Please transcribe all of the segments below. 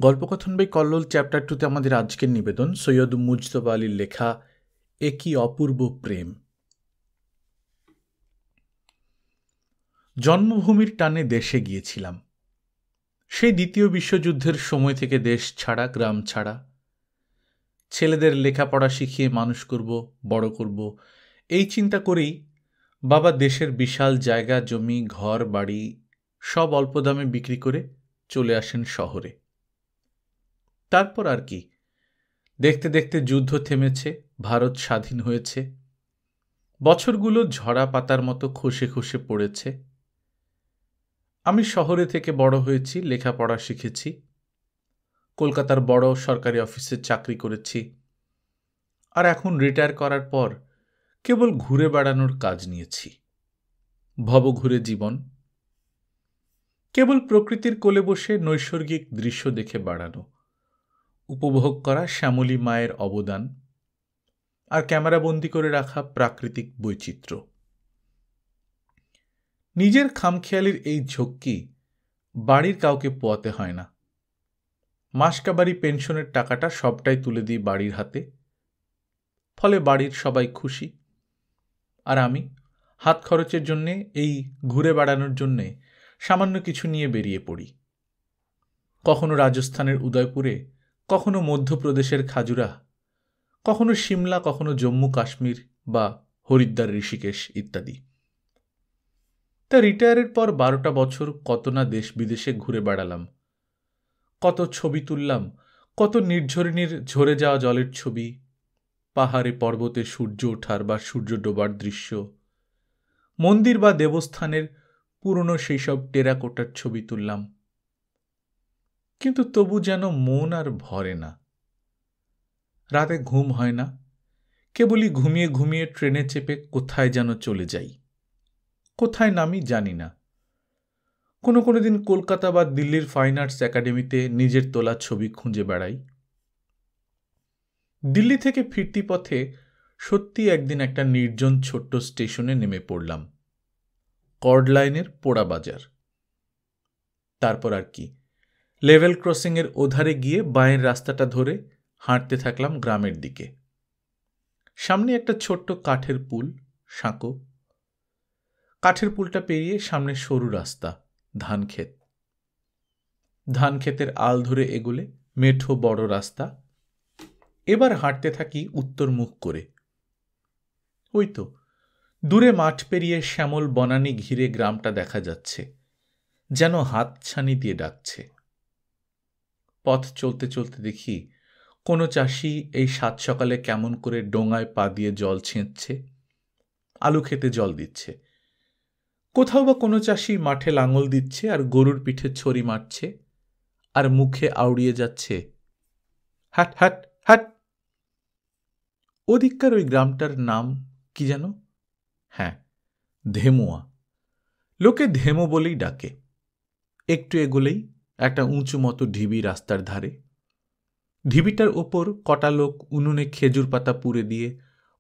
গল্পকথন by Kallol chapter 2তে আমাদের আজকের নিবেদন সৈয়দ মুজতবা আলীর লেখা এ কি অপূর্ব প্রেম। জন্মভূমির টানে দেশে গিয়েছিলাম। সেই দ্বিতীয় বিশ্বযুদ্ধের সময় থেকে দেশ ছাড়া, গ্রাম ছাড়া। ছেলেদের লেখাপড়া শিখিয়ে মানুষ করব, বড় করব, এই চিন্তা করেই বাবা দেশের বিশাল জায়গা, জমি, ঘর, বাড়ি সব অল্প দামে বিক্রি করে চলে আসেন শহরে। তারপর আর কি, দেখতে দেখতে যুদ্ধ থেমেছে, ভারত স্বাধীন হয়েছে। বছরগুলো ঝরা পাতার মতো খসে খসে পড়েছে। আমি শহরে থেকে বড় হয়েছি, লেখাপড়া শিখেছি, কলকাতার বড় সরকারি অফিসে চাকরি করেছি। আর এখন রিটায়ার করার পর কেবল ঘুরে বেড়ানোর কাজ নিয়েছি। ভবঘুরে জীবন, কেবল প্রকৃতির কোলে বসে নৈসর্গিক দৃশ্য দেখে বেড়ানো, উপভোগ করা শ্যামলী মায়ের অবদান, আর ক্যামেরাবন্দি করে রাখা প্রাকৃতিক বৈচিত্র্য। নিজের খামখেয়ালির এই ঝক্কি বাড়ির কাউকে পোয়াতে হয় না। মাসকাবারি পেনশনের টাকাটা সবটাই তুলে দিই বাড়ির হাতে। ফলে বাড়ির সবাই খুশি। আর আমি হাত খরচের জন্যে, এই ঘুরে বেড়ানোর জন্যে সামান্য কিছু নিয়ে বেরিয়ে পড়ি। কখনো রাজস্থানের উদয়পুরে, কখনো মধ্যপ্রদেশের খাজুরা, কখনো সিমলা, কখনো জম্মু কাশ্মীর বা হরিদ্বার, ঋষিকেশ ইত্যাদি। তা রিটায়ারের পর 12টা বছর কত না দেশ বিদেশে ঘুরে বেড়ালাম, কত ছবি তুললাম, কত নির্ঝরিণীর ঝরে যাওয়া জলের ছবি, পাহাড়ে পর্বতে সূর্য ওঠার বা সূর্য ডোবার দৃশ্য, মন্দির বা দেবস্থানের পুরনো সেই সব টেরাকোটার ছবি তুললাম। কিন্তু তবু যেন মন আর ভরে না। রাতে ঘুম হয় না, কেবলই ঘুমিয়ে ঘুমিয়ে ট্রেনে চেপে কোথায় যেন চলে যাই। কোথায় নামি জানি না। কোনো কোনো দিন কলকাতা বা দিল্লির ফাইন আর্টস একাডেমিতে নিজের তোলা ছবি খুঁজে বেড়াই। দিল্লি থেকে ফিরতি পথে সত্যি একদিন একটা নির্জন ছোট্ট স্টেশনে নেমে পড়লাম, কর্ড লাইনের পোড়া বাজার। তারপর আর কি, লেভেল ক্রসিংয়ের ওধারে গিয়ে বাঁয়ের রাস্তাটা ধরে হাঁটতে থাকলাম গ্রামের দিকে। সামনে একটা ছোট্ট কাঠের পুল, সাঁকো। কাঠের পুলটা পেরিয়ে সামনে সরু রাস্তা, ধান ক্ষেত। ধান ক্ষেতের আল ধরে এগোলে মেঠো বড় রাস্তা। এবার হাঁটতে থাকি উত্তর মুখ করে। ওই তো দূরে মাঠ পেরিয়ে শ্যামল বনানী ঘিরে গ্রামটা দেখা যাচ্ছে, যেন হাতছানি দিয়ে ডাকছে। পথ চলতে চলতে দেখি কোনো চাষি এই সাত সকালে কেমন করে ডোঙায় পা দিয়ে জল ছেঁচছে, আলু খেতে জল দিচ্ছে। কোথাও বা কোনো চাষি মাঠে লাঙল দিচ্ছে আর গরুর পিঠে ছড়ি মারছে, আর মুখে আউড়িয়ে যাচ্ছে, হাট হাট হাট। ওদিককার ওই গ্রামটার নাম কি যেন? হ্যাঁ, ধেমুয়া। লোকে ধেমো বলেই ডাকে। একটু এগোলেই একটা উঁচু মতো ঢিবি রাস্তার ধারে। ঢিবিটার ওপর কটা লোক উনুনে খেজুর পাতা পুড়ে দিয়ে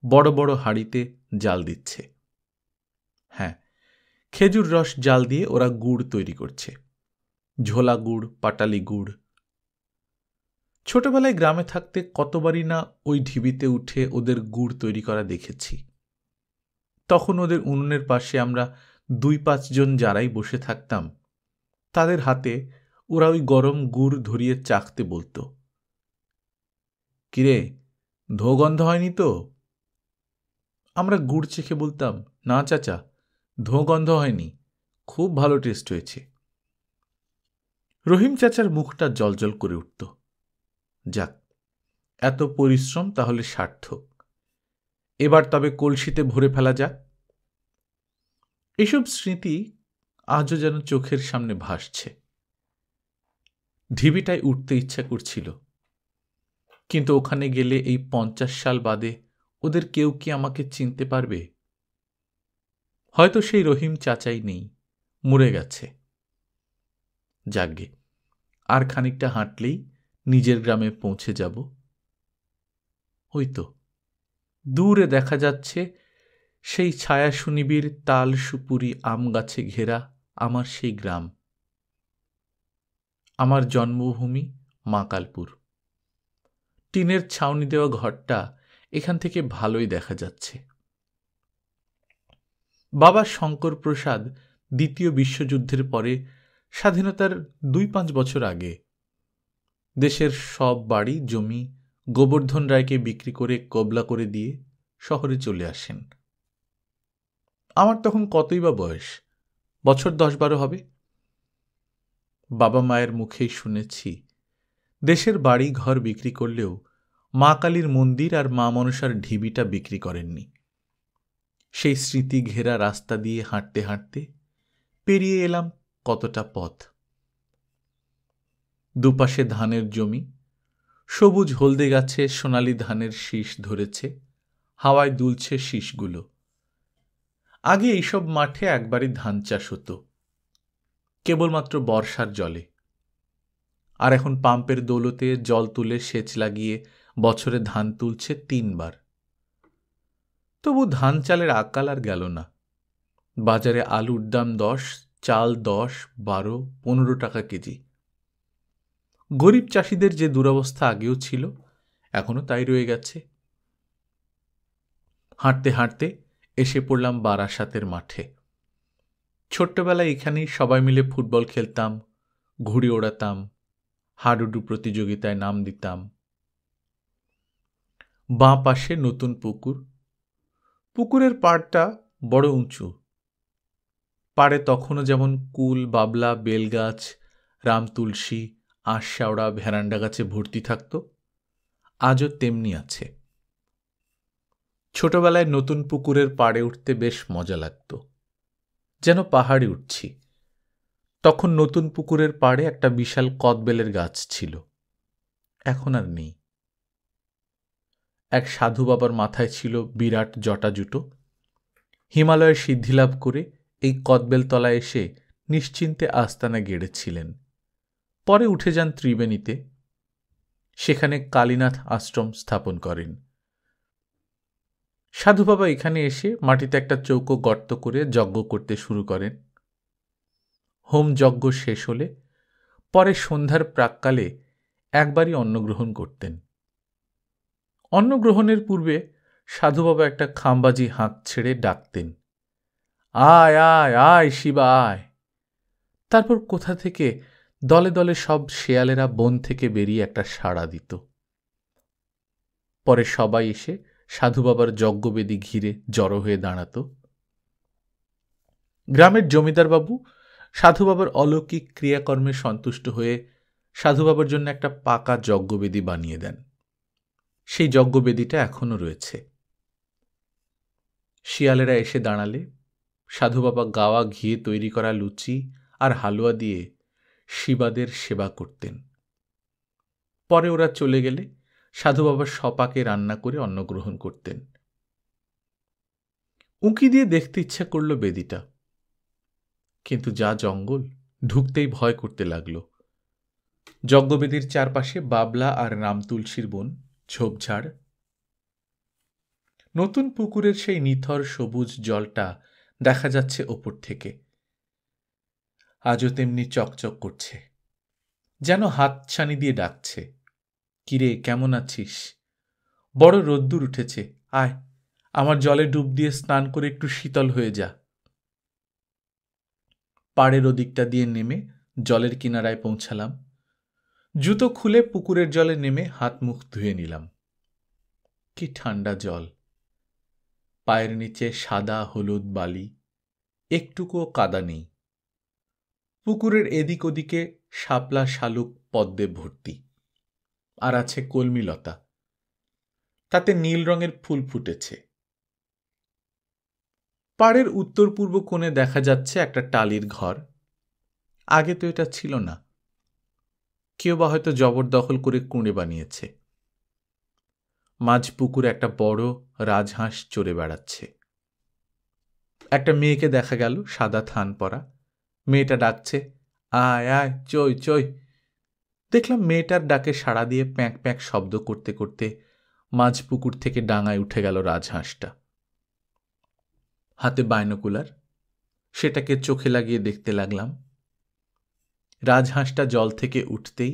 বড় বড় হাঁড়িতে জাল দিচ্ছে। হ্যাঁ, খেজুর রস জাল দিয়ে ওরা গুড় তৈরি করছে, ঝোলা গুড়, পাটালি গুড়। ছোটবেলায় গ্রামে থাকতে কতবারই না ওই ঢিবিতে উঠে ওদের গুড় তৈরি করা দেখেছি। তখন ওদের উনুনের পাশে আমরা 2-5 জন যারাই বসে থাকতাম, তাদের হাতে ওরা ওই গরম গুড় ধরিয়ে চাখতে বলতো, কিরে, ধো গন্ধ হয়নি তো? আমরা গুড় চেখে বলতাম, না চাচা, ধো গন্ধ হয়নি, খুব ভালো টেস্ট হয়েছে। রহিম চাচার মুখটা জলজল করে উঠত। যাক, এত পরিশ্রম তাহলে সার্থক। এবার তবে কলসিতে ভরে ফেলা যাক। এসব স্মৃতি আজও যেন চোখের সামনে ভাসছে। ঢিবিটায় উঠতে ইচ্ছা করছিল, কিন্তু ওখানে গেলে এই 50 সাল বাদে ওদের কেউ কি আমাকে চিনতে পারবে? হয়তো সেই রহিম চাচাই নেই, মরে গেছে। যাকগে, আর খানিকটা হাঁটলেই নিজের গ্রামে পৌঁছে যাব। ওই তো দূরে দেখা যাচ্ছে সেই ছায়া সুনিবিড় তাল সুপুরি আম গাছে ঘেরা আমার সেই গ্রাম, আমার জন্মভূমি মাকালপুর। টিনের ছাউনি দেওয়া ঘরটা এখান থেকে ভালোই দেখা যাচ্ছে। বাবা শঙ্কর প্রসাদ দ্বিতীয় বিশ্বযুদ্ধের পরে, স্বাধীনতার 2-5 বছর আগে, দেশের সব বাড়ি জমি গোবর্ধন রায়কে বিক্রি করে কবলা করে দিয়ে শহরে চলে আসেন। আমার তখন কতই বা বয়স, বছর 10-12 হবে। বাবা মায়ের মুখেই শুনেছি দেশের বাড়ি ঘর বিক্রি করলেও মা কালীর মন্দির আর মা মনসার ঢিবিটা বিক্রি করেননি। সেই স্মৃতি ঘেরা রাস্তা দিয়ে হাঁটতে হাঁটতে পেরিয়ে এলাম কতটা পথ। দুপাশে ধানের জমি, সবুজ হলদে গাছে সোনালি ধানের শীষ ধরেছে, হাওয়ায় দুলছে শীষগুলো। আগে এইসব মাঠে একবারই ধান চাষ হতো, কেবলমাত্র বর্ষার জলে। আর এখন পাম্পের দৌলতে জল তুলে সেচ লাগিয়ে বছরে ধান তুলছে 3 বার। তবু ধান চালের আকাল আর গেল না। বাজারে আলুর দাম 10, চাল 10, 12, 15 টাকা কেজি। গরিব চাষিদের যে দুরবস্থা আগেও ছিল, এখনো তাই রয়ে গেছে। হাঁটতে হাঁটতে এসে পড়লাম বারাসাতের মাঠে। ছোট্টবেলায় এখানেই সবাই মিলে ফুটবল খেলতাম, ঘুড়ি ওড়াতাম, হাডুডু প্রতিযোগিতায় নাম দিতাম। বাঁ পাশে নতুন পুকুর। পুকুরের পাড়টা বড় উঁচু। পাড়ে তখনও যেমন কুল, বাবলা, বেলগাছ, রাম তুলসী, আঁশশাওড়া, ভেরান্ডা গাছে ভর্তি থাকত, আজও তেমনি আছে। ছোটবেলায় নতুন পুকুরের পাড়ে উঠতে বেশ মজা লাগত, যেন পাহাড়ে উঠছি। তখন নতুন পুকুরের পাড়ে একটা বিশাল কদবেলের গাছ ছিল, এখন আর নেই। এক সাধু বাবার মাথায় ছিল বিরাট জটাজুটো। হিমালয়ে সিদ্ধিলাভ করে এই কদবেল তলায় এসে নিশ্চিন্তে আস্তানা গেড়েছিলেন। পরে উঠে যান ত্রিবেণীতে, সেখানে কালীনাথ আশ্রম স্থাপন করেন। সাধু বাবা এখানে এসে মাটিতে একটা চৌকো গর্ত করে যজ্ঞ করতে শুরু করেন। হোম যজ্ঞ শেষ হলে পরে সন্ধ্যার প্রাক্কালে একবারই অন্নগ্রহণ করতেন। অন্নগ্রহণের পূর্বে সাধু বাবা একটা খামবাজি হাঁক ছেড়ে ডাকতেন, আয় আয় আয় শিবা আয়। তারপর কোথা থেকে দলে দলে সব শেয়ালেরা বন থেকে বেরিয়ে একটা সাড়া দিত। পরে সবাই এসে সাধু বাবার যজ্ঞবেদী ঘিরে জড়ো হয়ে দাঁড়াত। গ্রামের জমিদারবাবু সাধু বাবার অলৌকিক ক্রিয়াকর্মে সন্তুষ্ট হয়ে সাধু বাবার জন্য একটা পাকা যজ্ঞবেদী বানিয়ে দেন। সেই যজ্ঞবেদীটা এখনো রয়েছে। শিয়ালেরা এসে দাঁড়ালে সাধু বাবা গাওয়া ঘিয়ে তৈরি করা লুচি আর হালুয়া দিয়ে শিবাদের সেবা করতেন। পরে ওরা চলে গেলে সাধু বাবা সপাকে রান্না করে অন্নগ্রহণ করতেন। উঁকি দিয়ে দেখতে ইচ্ছা করল বেদিটা, কিন্তু যা জঙ্গল, ঢুকতেই ভয় করতে লাগল। যজ্ঞবেদীর চারপাশে বাবলা আর রাম তুলসীর বন, ঝোপঝাড়। নতুন পুকুরের সেই নিথর সবুজ জলটা দেখা যাচ্ছে ওপর থেকে, আজও তেমনি চকচক করছে, যেন হাতছানি দিয়ে ডাকছে, কিরে কেমন আছিস? বড় রোদ্দুর উঠেছে, আয় আমার জলে ডুব দিয়ে স্নান করে একটু শীতল হয়ে যা। পাড়ের ওদিকটা দিয়ে নেমে জলের কিনারায় পৌঁছালাম। জুতো খুলে পুকুরের জলে নেমে হাত মুখ ধুয়ে নিলাম। কি ঠান্ডা জল! পায়ের নিচে সাদা হলুদ বালি, একটুকুও কাদা নেই। পুকুরের এদিক ওদিকে শাপলা শালুক পদ্মে ভর্তি, আর আছে কলমিলতা, তাতে নীল রঙের ফুল ফুটেছে। পাড়ের উত্তর পূর্ব কোণে দেখা যাচ্ছে একটা টালির ঘর। আগে তো এটা ছিল না, কেউ বা হয়তো জবরদখল করে কুঁড়ে বানিয়েছে। মাঝ পুকুরে একটা বড় রাজহাঁস চড়ে বেড়াচ্ছে। একটা মেয়েকে দেখা গেল, সাদা থান পরা। মেয়েটা ডাকছে, আয় আয় চই চই। দেখলাম মেয়েটার ডাকে সাড়া দিয়ে প্যাঁক প্যাঁক শব্দ করতে করতে মাঝ পুকুর থেকে ডাঙায় উঠে গেল রাজহাঁসটা। হাতে বাইনোকুলার, সেটাকে চোখে লাগিয়ে দেখতে লাগলাম। রাজহাঁসটা জল থেকে উঠতেই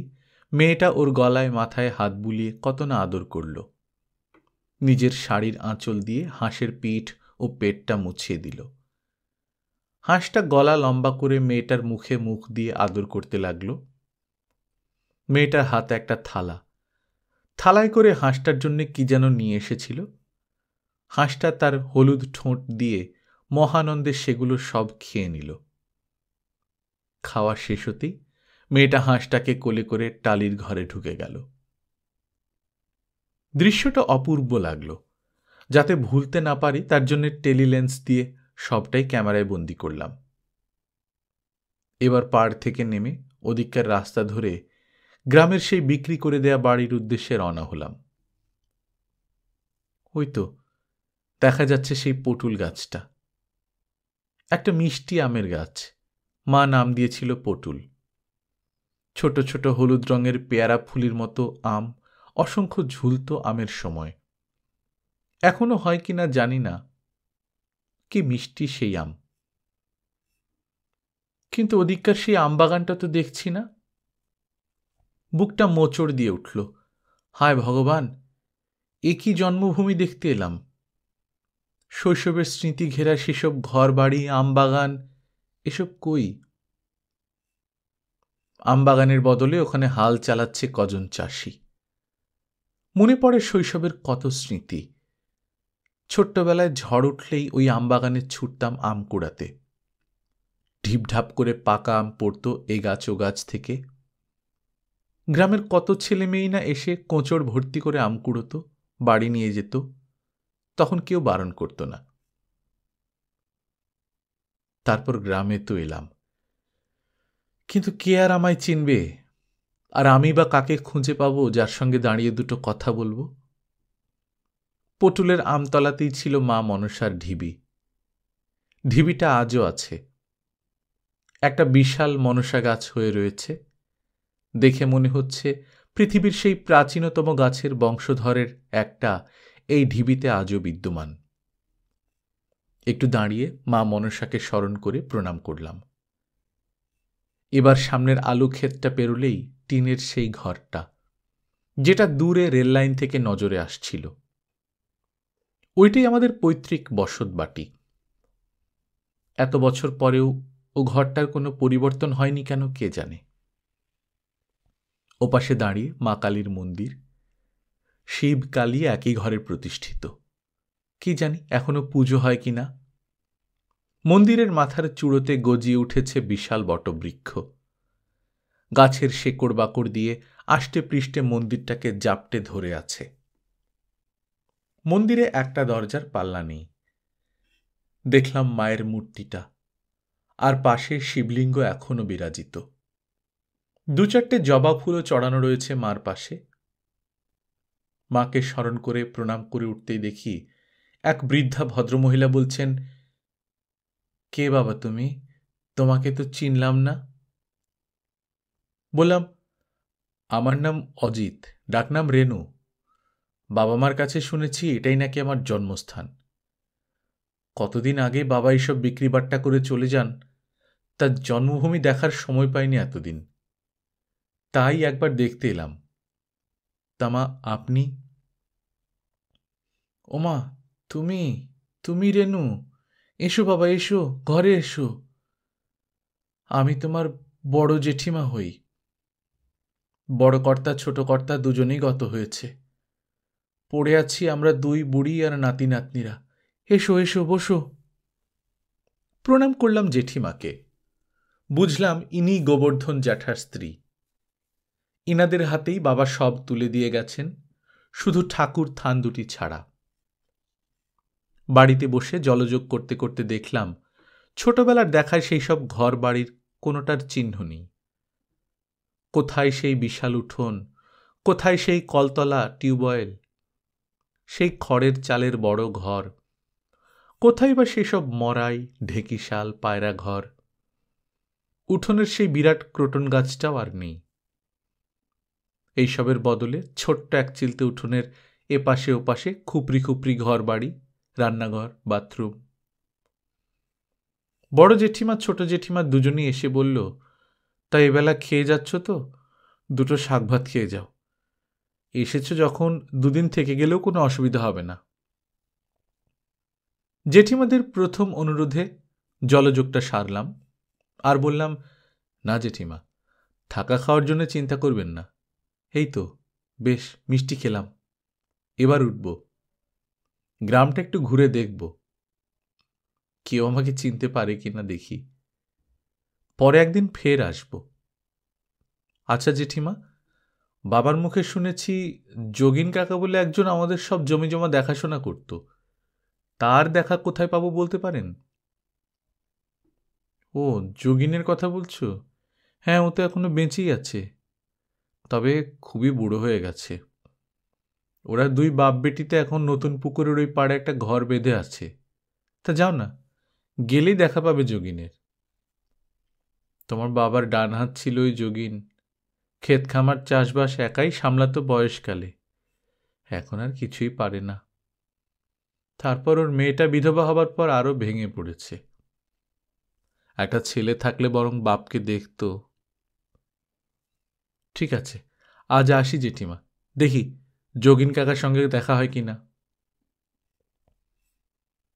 মেয়েটা ওর গলায় মাথায় হাত বুলিয়ে কত না আদর করল। নিজের শাড়ির আঁচল দিয়ে হাঁসের পিঠ ও পেটটা মুছিয়ে দিল। হাঁসটা গলা লম্বা করে মেয়েটার মুখে মুখ দিয়ে আদর করতে লাগল। মেয়েটার হাতে একটা থালায় করে হাঁসটার জন্য কি যেন নিয়ে এসেছিল। হাঁসটা তার হলুদ ঠোঁট দিয়ে মহানন্দে সেগুলো সব খেয়ে নিল। খাওয়া শেষ হতেই মেয়েটা হাঁসটাকে কোলে করে টালির ঘরে ঢুকে গেল। দৃশ্যটা অপূর্ব লাগলো। যাতে ভুলতে না পারি তার জন্য টেলিলেন্স দিয়ে সবটাই ক্যামেরায় বন্দি করলাম। এবার পাড় থেকে নেমে ওদিককার রাস্তা ধরে গ্রামের সেই বিক্রি করে দেয়া বাড়ির উদ্দেশ্যে রওনা হলাম। ওই তো দেখা যাচ্ছে সেই পটুল গাছটা, একটা মিষ্টি আমের গাছ। মা নাম দিয়েছিল পটুল। ছোট ছোট হলুদ রঙের পেয়ারা ফুলির মতো আম, অসংখ্য ঝুলতো আমের সময়। এখনো হয় কিনা জানি না, কি মিষ্টি সেই আম। কিন্তু ওদিককার সেই আমবাগানটা তো দেখছি না। বুকটা মোচড় দিয়ে উঠল। হায় ভগবান, এ কি জন্মভূমি দেখতে এলাম! শৈশবের স্মৃতি ঘেরা সেসব ঘর বাড়ি, আমবাগান, এসব কই? আমবাগানের বদলে ওখানে হাল চালাচ্ছে কজন চাষি। মনে পড়ে শৈশবের কত স্মৃতি। ছোট্টবেলায় ঝড় উঠলেই ওই আমবাগানে ছুটতাম আম কুড়াতে। ঢিপঢাপ করে পাকা আম পড়তো এ গাছ ও গাছ থেকে। গ্রামের কত ছেলে মেয়েই না এসে কোঁচড় ভর্তি করে আম কুড়োতো, বাড়ি নিয়ে যেত। তখন কেউ বারণ করত না। তারপর গ্রামে তো এলাম, কিন্তু কে আর আমায় চিনবে? আর আমি বা কাকে খুঁজে পাবো যার সঙ্গে দাঁড়িয়ে দুটো কথা বলবো? পটুলের আমতলাতেই ছিল মা মনসার ঢিবি। ঢিবিটা আজও আছে। একটা বিশাল মনসা গাছ হয়ে রয়েছে। দেখে মনে হচ্ছে পৃথিবীর সেই প্রাচীনতম গাছের বংশধরের একটা এই ঢিবিতে আজও বিদ্যমান। একটু দাঁড়িয়ে মা মনসাকে স্মরণ করে প্রণাম করলাম। এবার সামনের আলু ক্ষেতটা পেরোলেই টিনের সেই ঘরটা, যেটা দূরে রেললাইন থেকে নজরে আসছিল। ওইটাই আমাদের পৈতৃক বসত বাটি। এত বছর পরেও ও ঘরটার কোনো পরিবর্তন হয়নি কেন কে জানে। ওপাশে দাঁড়িয়ে মা কালীর মন্দির। শিব কালী একই ঘরে প্রতিষ্ঠিত। কি জানি এখনো পুজো হয় কিনা। মন্দিরের মাথার চূড়োতে গজিয়ে উঠেছে বিশাল বটবৃক্ষ। গাছের শেকড় বাকড় দিয়ে আষ্টে পৃষ্ঠে মন্দিরটাকে জাপটে ধরে আছে। মন্দিরে একটা দরজার পাল্লা নেই। দেখলাম মায়ের মূর্তিটা, আর পাশে শিবলিঙ্গ এখনো বিরাজিত। দু চারটে জবা ফুলও চড়ানো রয়েছে মার পাশে। মাকে স্মরণ করে প্রণাম করে উঠতেই দেখি এক বৃদ্ধা ভদ্রমহিলা বলছেন, কে বাবা তুমি? তোমাকে তো চিনলাম না। বললাম, আমার নাম অজিত, ডাকনাম রেনু। বাবা মার কাছে শুনেছি এটাই নাকি আমার জন্মস্থান। কতদিন আগে বাবা এইসব বিক্রি বাট্টা করে চলে যান, তার জন্মভূমি দেখার সময় পাইনি এতদিন। তাই একবার দেখতে এলাম। তা মা, আপনি? ওমা, তুমি তুমি রেনু, এসো বাবা, এসো, ঘরে এসো। আমি তোমার বড় জেঠিমা হই। বড় কর্তা ছোট কর্তা দুজনেই গত হয়েছে। পড়ে আছি আমরা দুই বুড়ি আর নাতি নাতনিরা। এসো এসো, বসো। প্রণাম করলাম জেঠিমাকে। বুঝলাম ইনি গোবর্ধন জ্যাঠার স্ত্রী। ইনাদের হাতেই বাবা সব তুলে দিয়ে গেছেন, শুধু ঠাকুর থান দুটি ছাড়া। বাড়িতে বসে জলযোগ করতে করতে দেখলাম ছোটবেলার দেখায় সেই সব ঘর বাড়ির কোনোটার চিহ্ন নেই। কোথায় সেই বিশাল উঠোন, কোথায় সেই কলতলা টিউবওয়েল, সেই খড়ের চালের বড় ঘর, কোথায় বা সেসব মরাই, ঢেকিশাল, পায়রা ঘর। উঠোনের সেই বিরাট ক্রোটন গাছটাও আর নেই। এইসবের বদলে ছোট্ট এক চিলতে উঠোনের এপাশে ওপাশে খুপড়ি খুপড়ি ঘর বাড়ি, রান্নাঘর, বাথরুম। বড় জেঠিমা ছোট জেঠিমা দুজনই এসে বলল, তা এবেলা খেয়ে যাচ্ছ তো? দুটো শাক ভাত খেয়ে যাও। এসেছো যখন 2 দিন থেকে গেলেও কোনো অসুবিধা হবে না। জেঠিমাদের প্রথম অনুরোধে জলযোগটা সারলাম আর বললাম, না জেঠিমা, থাকা খাওয়ার জন্য চিন্তা করবেন না, এই তো বেশ মিষ্টি খেলাম, এবার উঠব, গ্রামটা একটু ঘুরে দেখব, কেউ আমাকে চিনতে পারে কিনা দেখি, পরে একদিন ফের আসব। আচ্ছা জেঠিমা, বাবার মুখে শুনেছি যোগিন কাকা বলে একজন আমাদের সব জমি জমা দেখাশোনা করত, তার দেখা কোথায় পাবো বলতে পারেন? ও, যোগিনের কথা বলছো? হ্যাঁ, ও তো এখনো বেঁচেই আছে, তবে খুবই বুড়ো হয়ে গেছে। ওরা 2 বাপ বেটিতে এখন নতুন পুকুরের ওই পাড়ে একটা ঘর বেঁধে আছে। তা যাও না, গেলেই দেখা পাবে যোগিনের। তোমার বাবার ডান হাত ছিল ওই যোগিন, ক্ষেত খামার চাষবাস একাই সামলাতো বয়সকালে, এখন আর কিছুই পারে না। তারপর ওর মেয়েটা বিধবা হবার পর আরও ভেঙে পড়েছে। একটা ছেলে থাকলে বরং বাপকে দেখত। ঠিক আছে, আজ আসি জেঠিমা, দেখি যোগিন কাকার সঙ্গে দেখা হয় কিনা।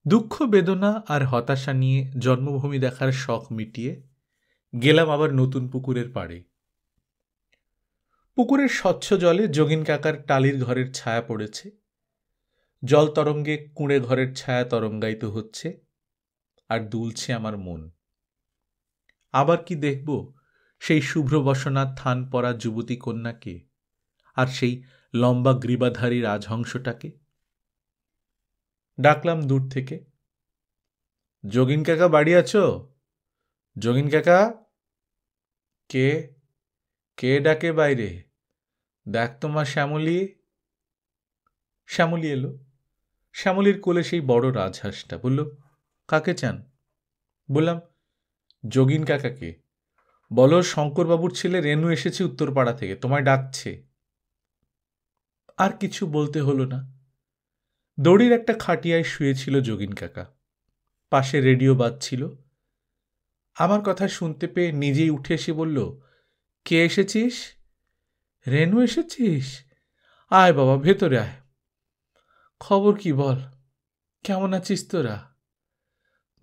দুঃখ বেদনা আর হতাশা নিয়ে জন্মভূমি দেখার শখ মিটিয়ে গেলাম আবার নতুন পুকুরের পাড়ে। পুকুরের স্বচ্ছ জলে যোগিন কাকার টালির ঘরের ছায়া পড়েছে, জল তরঙ্গে কুঁড়ে ঘরের ছায়া তরঙ্গায়িত হচ্ছে, আর দুলছে আমার মন। আবার কি দেখব সেই শুভ্র বসনা থান পরা যুবতী কন্যাকে, আর সেই লম্বা গ্রীবাধারী রাজহংসটাকে। ডাকলাম দূর থেকে, যোগিন কাকা বাড়ি আছো? যোগিন কাকা? কে? কে ডাকে বাইরে? দেখ তোমার শ্যামলী। শ্যামলী এলো। শ্যামলীর কোলে সেই বড় রাজহাঁসটা। বলল, কাকে চান? বললাম, যোগিন কাকাকে। বলো শঙ্করবাবুর ছেলে রেনু এসেছে উত্তরপাড়া থেকে, তোমায় ডাকছে। আর কিছু বলতে হলো না। দড়ির একটা খাটিয়ায় শুয়েছিল যোগিন কাকা, পাশে রেডিও বাজছিল। আমার কথা শুনতে পেয়ে নিজেই উঠে এসে বলল, কে এসেছিস? রেনু এসেছিস? আয় বাবা, ভেতরে আয়। খবর কি বল, কেমন আছিস তোরা?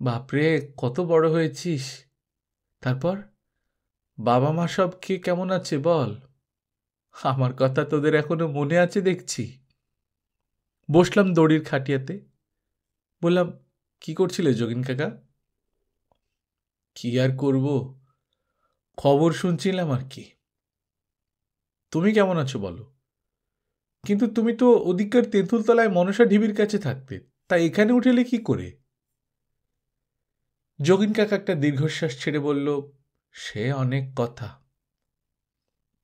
বাপরে, কত বড় হয়েছিস। তারপর বাবা মা সব কে কেমন আছে বল? আমার কথা তোদের এখনো মনে আছে দেখছি। বসলাম দড়ির খাটিয়াতে। বললাম, কি করছিলে যোগিন কাকা? কি আর করব, খবর শুনছিলাম আর কি। তুমি কেমন আছো বলো? কিন্তু তুমি তো ওদিককার তেঁতুলতলায় মনসা ঢিবির কাছে থাকতে, তা এখানে উঠেলে কি করে? যোগিন কাকা একটা দীর্ঘশ্বাস ছেড়ে বলল, সে অনেক কথা।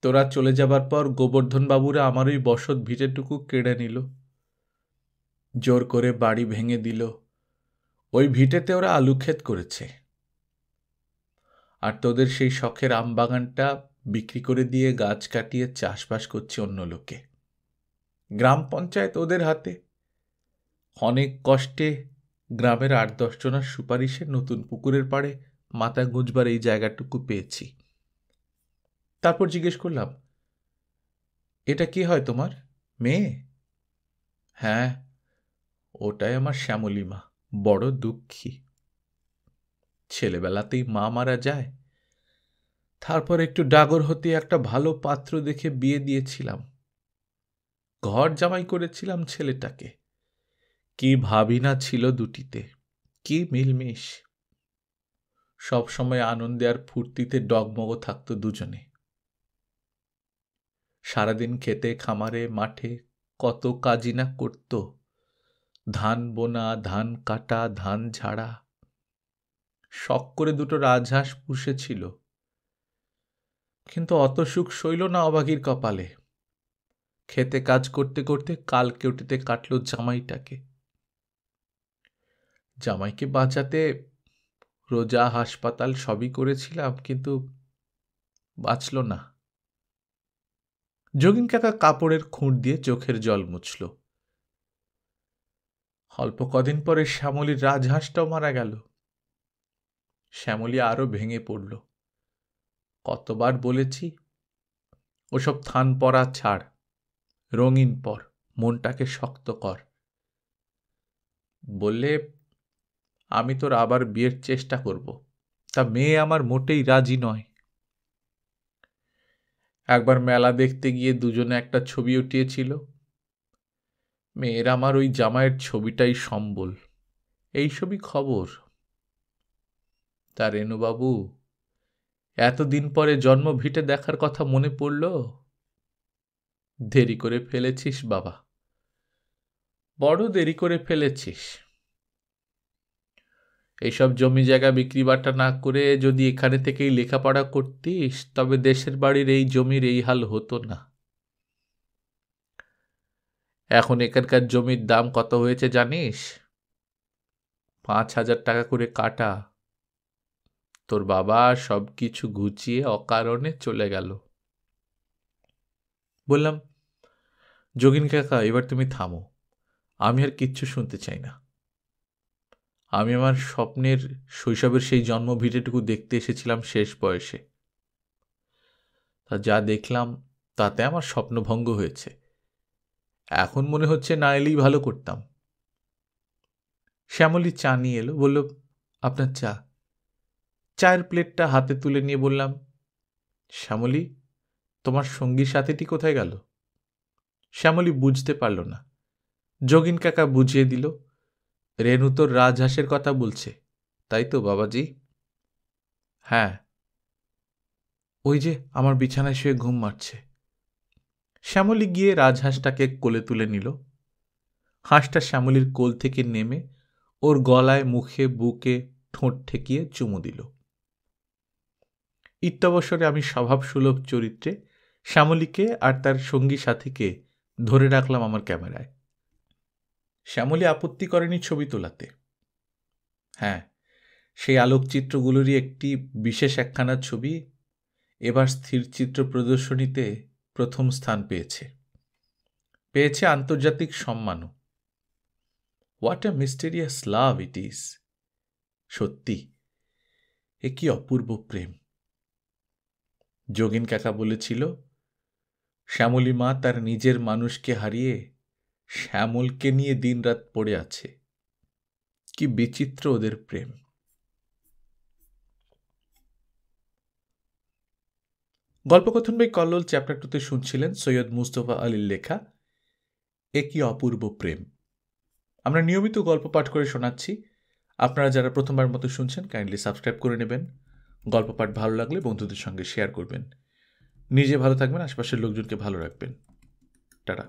তোরা চলে যাবার পর গোবর্ধন বাবুরা আমার ওই বসত ভিটেটুকু কেড়ে নিল, জোর করে বাড়ি ভেঙে দিল। ওই ভিটেতে ওরা আলু ক্ষেত করেছে, আর তোদের সেই শখের আম বাগানটা বিক্রি করে দিয়ে গাছ কাটিয়ে চাষবাস করছে অন্য লোকে। গ্রাম পঞ্চায়েত ওদের হাতে। অনেক কষ্টে গ্রামের 8-10 জনের সুপারিশে নতুন পুকুরের পাড়ে মাথা গুঁজবার এই জায়গাটুকু পেয়েছি। তারপর জিজ্ঞেস করলাম, এটা কি হয় তোমার, মেয়ে? হ্যাঁ, ওটাই আমার শ্যামলী মা, বড় দুঃখী। ছেলেবেলাতেই মা মারা যায়, তারপর একটু ডাগর হতে একটা ভালো পাত্র দেখে বিয়ে দিয়েছিলাম, ঘর জামাই করেছিলাম ছেলেটাকে। কি ভাবি না ছিল দুটিতে, কি মিলমিশ। সব সময় আনন্দে আর ফুর্তিতে ডগমগ থাকতো দুজনে। সারাদিন খেতে খামারে মাঠে কত কাজই না করত, ধান বোনা, ধান কাটা, ধান ঝাড়া। শখ করে দুটো রাজহাঁস পুষেছিল, কিন্তু অত সুখ সইল না অভাগীর কপালে। খেতে কাজ করতে করতে কাল কেউটিতে কাটল জামাইটাকে। জামাইকে বাঁচাতে রোজা, হাসপাতাল সবই করেছিলাম, কিন্তু বাঁচল না। যোগিন কাকা কাপড়ের খুঁট দিয়ে চোখের জল মুছল। অল্প কদিন পরে শ্যামলীর রাজহাঁসটাও মারা গেল। শ্যামলী আরো ভেঙে পড়ল। কতবার বলেছি, ওসব থান পরা ছাড়, রঙিন পর, মনটাকে শক্ত কর। বললে, আমি তোর আবার বিয়ের চেষ্টা করব, তা মেয়ে আমার মোটেই রাজি নয়। একবার মেলা দেখতে গিয়ে দুজনে একটা ছবি উঠিয়েছিল। মেয়ের আমার ওই জামাইয়ের ছবিটাই সম্বল, এই সবই খবর। তা রেণুবাবু, এতদিন পরে জন্ম ভিটে দেখার কথা মনে পড়ল? দেরি করে ফেলেছিস বাবা, বড় দেরি করে ফেলেছিস। এইসব জমি জায়গা বিক্রি বাটা না করে যদি এখানে থেকেই লেখাপড়া করতিস, তবে দেশের বাড়ির এই জমির এই হাল হতো না। এখন এখানকার জমির দাম কত হয়েছে জানিস? 5,000 টাকা করে কাটা। তোর বাবা সব কিছু ঘুচিয়ে অকারণে চলে গেল। বললাম, যোগিন কাকা, এবার তুমি থামো, আমি আর কিচ্ছু শুনতে চাই না। আমি আমার স্বপ্নের শৈশবের সেই জন্ম ভিটেটুকু দেখতে এসেছিলাম শেষ বয়সে। তা যা দেখলাম তাতে আমার স্বপ্নভঙ্গ হয়েছে। এখন মনে হচ্ছে না এলেই ভালো করতাম। শ্যামলী চা নিয়ে এলো, বলল, আপনার চা। চায়ের প্লেটটা হাতে তুলে নিয়ে বললাম, শ্যামলী, তোমার সঙ্গী সাথীটি কোথায় গেল? শ্যামলী বুঝতে পারল না। যোগিন কাকা বুঝিয়ে দিল, রেণু তোর রাজহাঁসের কথা বলছে, তাই তো বাবাজি? হ্যাঁ, ওই যে আমার বিছানায় শুয়ে ঘুম মারছে। শ্যামলী গিয়ে রাজহাঁসটাকে কোলে তুলে নিল। হাঁসটা শ্যামলীর কোল থেকে নেমে ওর গলায়, মুখে, বুকে ঠোঁট ঠেকিয়ে চুমু দিল। ইত্যবসরে আমি স্বভাবসুলভ চরিত্রে শ্যামলীকে আর তার সঙ্গী সাথীকে ধরে রাখলাম আমার ক্যামেরায়। শ্যামলী আপত্তি করেনি ছবি তোলাতে। হ্যাঁ, সেই আলোকচিত্রগুলোরই একটি বিশেষ একখানা ছবি এবার স্থিরচিত্র প্রদর্শনীতে প্রথম স্থান পেয়েছে আন্তর্জাতিক সম্মানও। What a mysterious love it is. সত্যি, এ কি অপূর্ব প্রেম। যোগিন কাকা বলেছিল, শ্যামলী মা তার নিজের মানুষকে হারিয়ে শ্যামলকে নিয়ে দিনরাত পড়ে আছে। কি বিচিত্র ওদের প্রেম। গল্পকথন বাই কল্লোল চ্যাপ্টার 2-তে শুনছিলেন সৈয়দ মুস্তফা আলীর লেখা এ কি অপূর্ব প্রেম। আমরা নিয়মিত গল্প পাঠ করে শোনাচ্ছি। আপনারা যারা প্রথমবার মতো শুনছেন, কাইন্ডলি সাবস্ক্রাইব করে নেবেন। গল্প পাঠ ভালো লাগলে বন্ধুদের সঙ্গে শেয়ার করবেন। নিজে ভালো থাকবেন, আশপাশের লোকজনকে ভালো রাখবেন। টাটা।